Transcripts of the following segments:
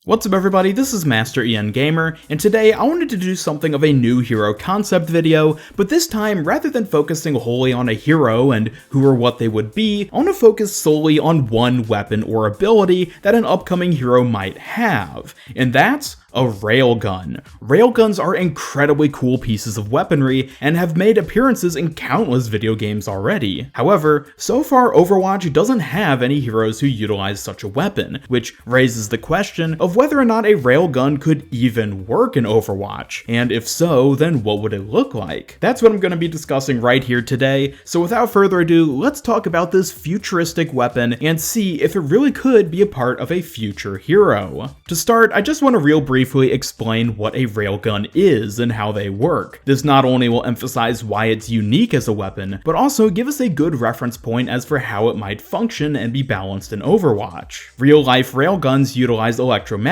What's up everybody, this is Master Ian Gamer, and today I wanted to do something of a new hero concept video, but this time, rather than focusing wholly on a hero and who or what they would be, I want to focus solely on one weapon or ability that an upcoming hero might have, and that's a railgun. Railguns are incredibly cool pieces of weaponry and have made appearances in countless video games already. However, so far Overwatch doesn't have any heroes who utilize such a weapon, which raises the question of whether or not a railgun could even work in Overwatch, and if so, then what would it look like? That's what I'm going to be discussing right here today, so without further ado, let's talk about this futuristic weapon and see if it really could be a part of a future hero. To start, I just want to real briefly explain what a railgun is and how they work. This not only will emphasize why it's unique as a weapon, but also give us a good reference point as for how it might function and be balanced in Overwatch. Real-life railguns utilize electromagnetism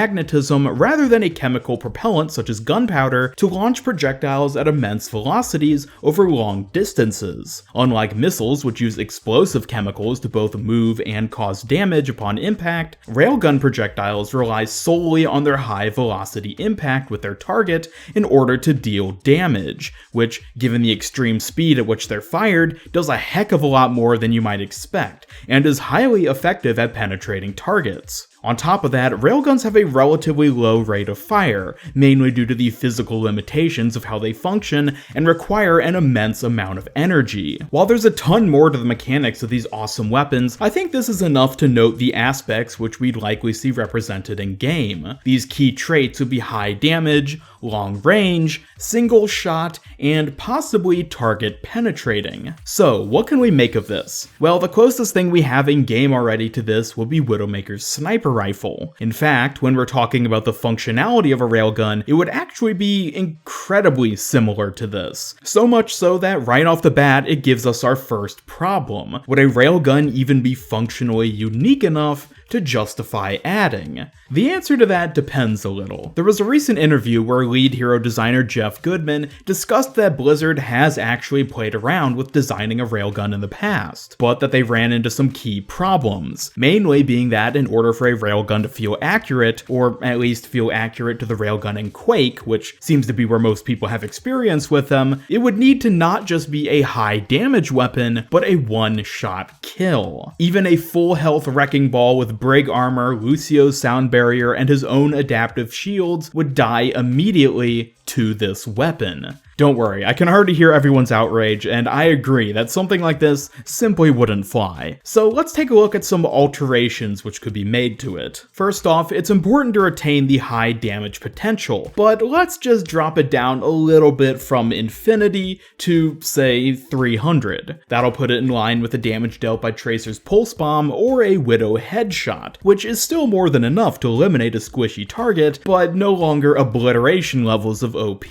rather than a chemical propellant such as gunpowder to launch projectiles at immense velocities over long distances. Unlike missiles, which use explosive chemicals to both move and cause damage upon impact, railgun projectiles rely solely on their high velocity impact with their target in order to deal damage, which, given the extreme speed at which they're fired, does a heck of a lot more than you might expect, and is highly effective at penetrating targets. On top of that, railguns have a relatively low rate of fire, mainly due to the physical limitations of how they function and require an immense amount of energy. While there's a ton more to the mechanics of these awesome weapons, I think this is enough to note the aspects which we'd likely see represented in game. These key traits would be high damage, long range, single shot, and possibly target penetrating. So, what can we make of this? Well, the closest thing we have in game already to this will be Widowmaker's sniper rifle. In fact, when we're talking about the functionality of a railgun, it would actually be incredibly similar to this. So much so that right off the bat, it gives us our first problem. Would a railgun even be functionally unique enough to justify adding? The answer to that depends a little. There was a recent interview where lead hero designer Jeff Goodman discussed that Blizzard has actually played around with designing a railgun in the past, but that they ran into some key problems, mainly being that in order for a railgun to feel accurate, or at least feel accurate to the railgun in Quake, which seems to be where most people have experience with them, it would need to not just be a high damage weapon, but a one-shot kill. Even a full health wrecking ball with Brig armor, Lucio's sound barrier, and his own adaptive shields would die immediately to this weapon. Don't worry, I can already hear everyone's outrage, and I agree that something like this simply wouldn't fly. So let's take a look at some alterations which could be made to it. First off, it's important to retain the high damage potential, but let's just drop it down a little bit from infinity to, say, 300. That'll put it in line with the damage dealt by Tracer's Pulse Bomb or a Widow headshot, which is still more than enough to eliminate a squishy target, but no longer obliteration levels of OP.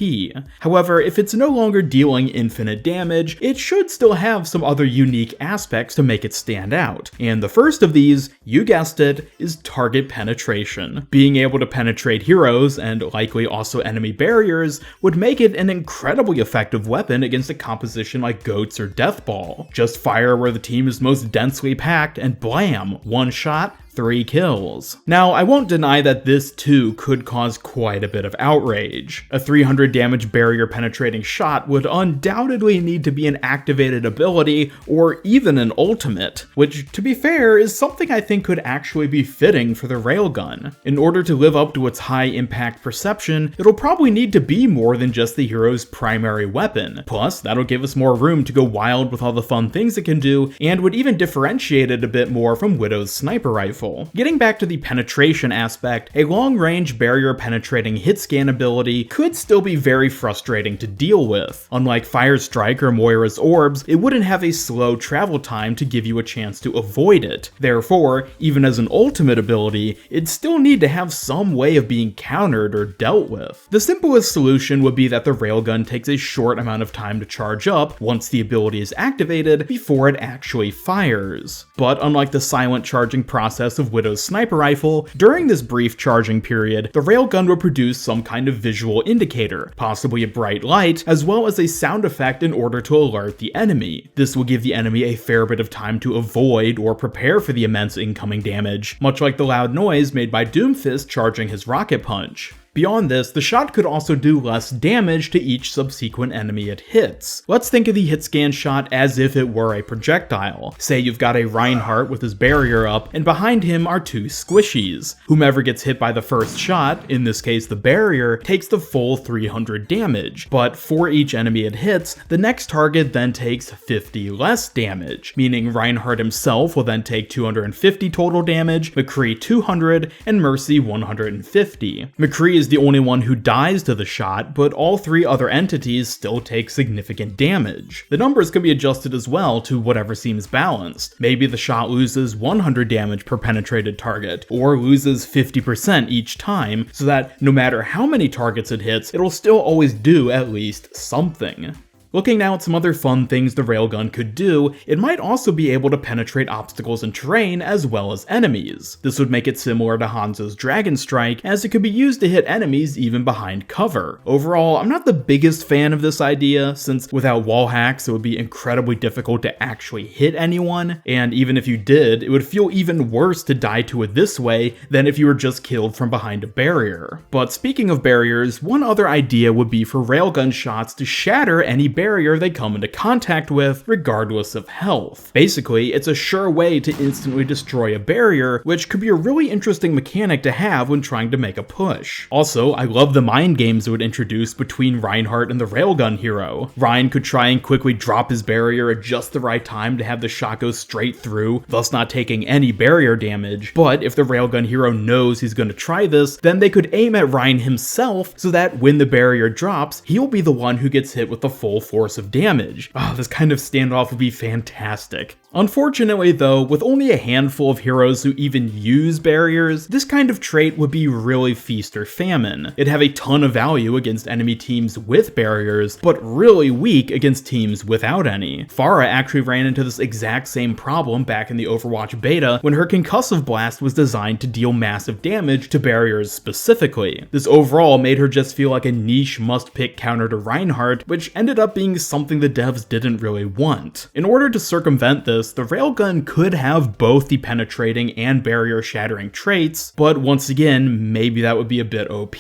However, if it's no longer dealing infinite damage, it should still have some other unique aspects to make it stand out. And the first of these, you guessed it, is target penetration. Being able to penetrate heroes, and likely also enemy barriers, would make it an incredibly effective weapon against a composition like Goats or Deathball. Just fire where the team is most densely packed and blam, one shot, 3 kills. Now, I won't deny that this too could cause quite a bit of outrage. A 300 damage barrier penetrating shot would undoubtedly need to be an activated ability or even an ultimate, which, to be fair, is something I think could actually be fitting for the railgun. In order to live up to its high impact perception, it'll probably need to be more than just the hero's primary weapon. Plus, that'll give us more room to go wild with all the fun things it can do, and would even differentiate it a bit more from Widow's sniper rifle. Getting back to the penetration aspect, a long-range barrier penetrating hit scan ability could still be very frustrating to deal with. Unlike Fire Strike or Moira's orbs, it wouldn't have a slow travel time to give you a chance to avoid it. Therefore, even as an ultimate ability, it'd still need to have some way of being countered or dealt with. The simplest solution would be that the railgun takes a short amount of time to charge up once the ability is activated before it actually fires. But unlike the silent charging process aggressive Widow's sniper rifle, during this brief charging period, the railgun would produce some kind of visual indicator, possibly a bright light, as well as a sound effect in order to alert the enemy. This will give the enemy a fair bit of time to avoid or prepare for the immense incoming damage, much like the loud noise made by Doomfist charging his rocket punch. Beyond this, the shot could also do less damage to each subsequent enemy it hits. Let's think of the hit scan shot as if it were a projectile. Say you've got a Reinhardt with his barrier up, and behind him are two squishies. Whomever gets hit by the first shot, in this case the barrier, takes the full 300 damage, but for each enemy it hits, the next target then takes 50 less damage, meaning Reinhardt himself will then take 250 total damage, McCree 200, and Mercy 150. McCree is the only one who dies to the shot, but all three other entities still take significant damage. The numbers can be adjusted as well to whatever seems balanced. Maybe the shot loses 100 damage per penetrated target, or loses 50% each time, so that no matter how many targets it hits, it'll still always do at least something. Looking now at some other fun things the railgun could do, it might also be able to penetrate obstacles and terrain as well as enemies. This would make it similar to Hanzo's Dragon Strike, as it could be used to hit enemies even behind cover. Overall, I'm not the biggest fan of this idea, since without wall hacks it would be incredibly difficult to actually hit anyone, and even if you did, it would feel even worse to die to it this way than if you were just killed from behind a barrier. But speaking of barriers, one other idea would be for railgun shots to shatter any barrier they come into contact with, regardless of health. Basically, it's a sure way to instantly destroy a barrier, which could be a really interesting mechanic to have when trying to make a push. Also, I love the mind games it would introduce between Reinhardt and the railgun hero. Rein could try and quickly drop his barrier at just the right time to have the shot go straight through, thus not taking any barrier damage, but if the railgun hero knows he's going to try this, then they could aim at Rein himself so that when the barrier drops, he'll be the one who gets hit with the full force of damage. This kind of standoff would be fantastic. Unfortunately though, with only a handful of heroes who even use barriers, this kind of trait would be really feast or famine. It'd have a ton of value against enemy teams with barriers, but really weak against teams without any. Pharah actually ran into this exact same problem back in the Overwatch beta when her concussive blast was designed to deal massive damage to barriers specifically. This overall made her just feel like a niche must-pick counter to Reinhardt, which ended up being something the devs didn't really want. In order to circumvent this, the railgun could have both the penetrating and barrier shattering traits, but once again, maybe that would be a bit OP.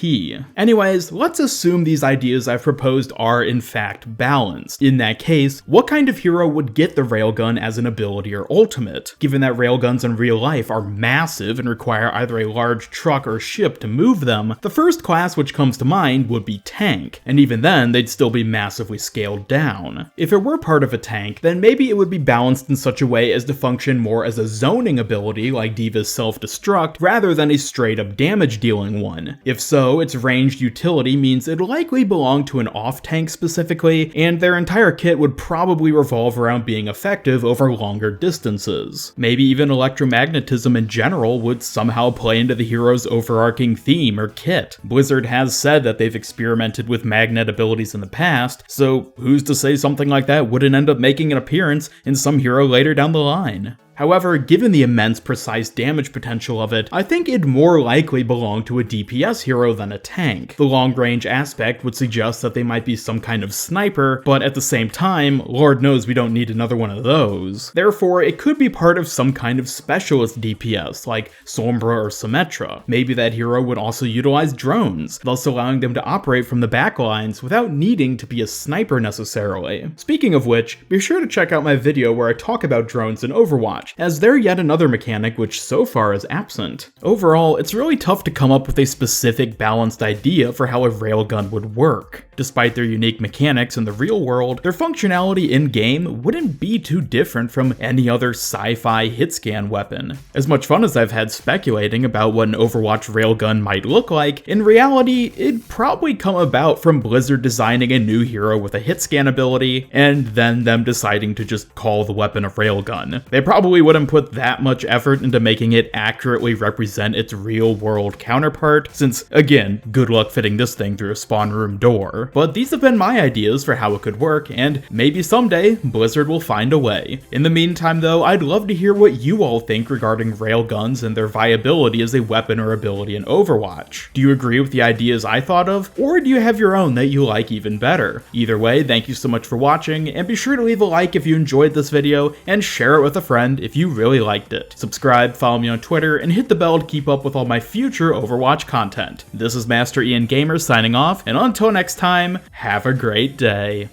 Anyways, let's assume these ideas I've proposed are in fact balanced. In that case, what kind of hero would get the railgun as an ability or ultimate? Given that railguns in real life are massive and require either a large truck or ship to move them, the first class which comes to mind would be tank, and even then they'd still be massively scaled down. If it were part of a tank, then maybe it would be balanced in such a way as to function more as a zoning ability like D.Va's self-destruct, rather than a straight-up damage-dealing one. If so, its ranged utility means it'd likely belong to an off-tank specifically, and their entire kit would probably revolve around being effective over longer distances. Maybe even electromagnetism in general would somehow play into the hero's overarching theme or kit. Blizzard has said that they've experimented with magnet abilities in the past, so who's to say something like that wouldn't end up making an appearance in some hero later down the line? However, given the immense precise damage potential of it, I think it'd more likely belong to a DPS hero than a tank. The long-range aspect would suggest that they might be some kind of sniper, but at the same time, Lord knows we don't need another one of those. Therefore, it could be part of some kind of specialist DPS, like Sombra or Symmetra. Maybe that hero would also utilize drones, thus allowing them to operate from the backlines without needing to be a sniper necessarily. Speaking of which, be sure to check out my video where I talk about drones in Overwatch, as they're yet another mechanic which so far is absent. Overall, it's really tough to come up with a specific balanced idea for how a railgun would work. Despite their unique mechanics in the real world, their functionality in-game wouldn't be too different from any other sci-fi hit-scan weapon. As much fun as I've had speculating about what an Overwatch railgun might look like, in reality, it'd probably come about from Blizzard designing a new hero with a hit-scan ability, and then them deciding to just call the weapon a railgun. They probably probably wouldn't put that much effort into making it accurately represent its real-world counterpart, since, again, good luck fitting this thing through a spawn room door. But these have been my ideas for how it could work, and maybe someday Blizzard will find a way. In the meantime though, I'd love to hear what you all think regarding railguns and their viability as a weapon or ability in Overwatch. Do you agree with the ideas I thought of, or do you have your own that you like even better? Either way, thank you so much for watching, and be sure to leave a like if you enjoyed this video, and share it with a friend if you really liked it. Subscribe, follow me on Twitter, and hit the bell to keep up with all my future Overwatch content. This is Master Ian Gamer signing off, and until next time, have a great day.